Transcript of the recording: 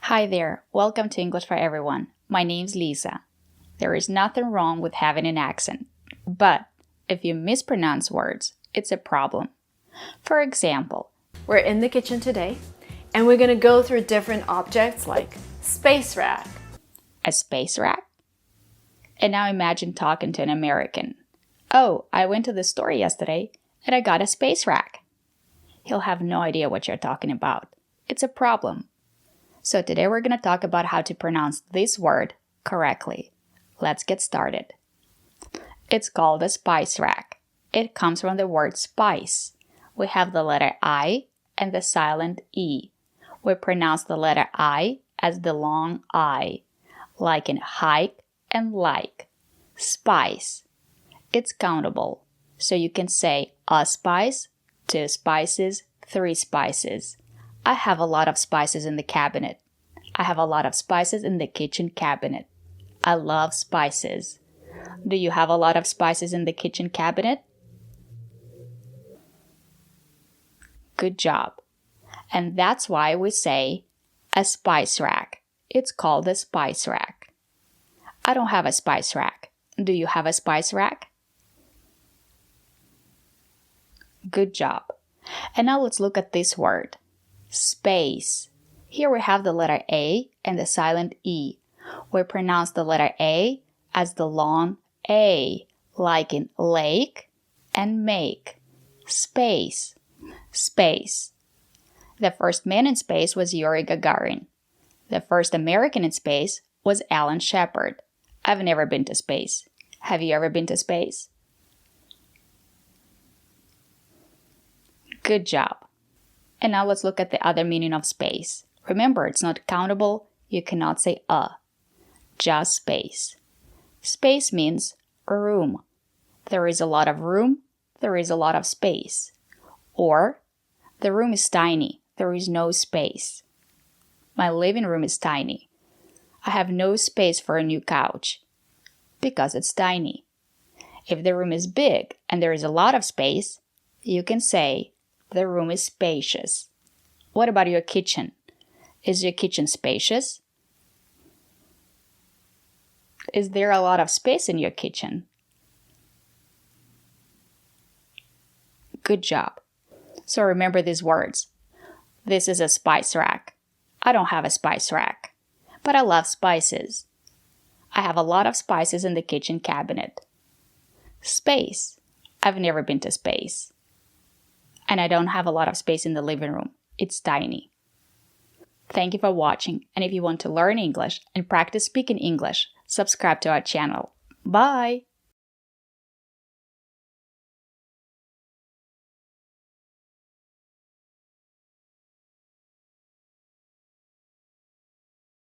Hi there, welcome to English for Everyone. My name's Lisa. There is nothing wrong with having an accent, but if you mispronounce words, it's a problem. For example, we're in the kitchen today, and we're going to go through different objects like space rack. A space rack? And now imagine talking to an American. Oh, I went to the store yesterday and I got a space rack. He'll have no idea what you're talking about. It's a problem. So today we're going to talk about how to pronounce this word correctly. Let's get started. It's called a spice rack. It comes from the word spice. We have the letter I and the silent E. We pronounce the letter I as the long I, like in hike and like. Spice. It's countable, so you can say a spice, 2 spices, 3 spices. I have a lot of spices in the cabinet. I have a lot of spices in the kitchen cabinet. I love spices. Do you have a lot of spices in the kitchen cabinet? Good job. And that's why we say a spice rack. It's called a spice rack. I don't have a spice rack. Do you have a spice rack? Good job. And now let's look at this word. Space. Here we have the letter A and the silent E. We pronounce the letter A as the long A, like in lake and make. Space. Space. The first man in space was Yuri Gagarin. The first American in space was Alan Shepard. I've never been to space. Have you ever been to space? Good job. And now let's look at the other meaning of space. Remember, it's not countable. You cannot say just space. Space means room. There is a lot of room. There is a lot of space. Or, the room is tiny. There is no space. My living room is tiny. I have no space for a new couch because it's tiny. If the room is big and there is a lot of space, you can say the room is spacious. What about your kitchen? Is your kitchen spacious? Is there a lot of space in your kitchen? Good job. So remember these words. This is a spice rack. I don't have a spice rack, but I love spices. I have a lot of spices in the kitchen cabinet. Space. I've never been to space. And I don't have a lot of space in the living room. It's tiny. Thank you for watching, and if you want to learn English and practice speaking English, subscribe to our channel. Bye!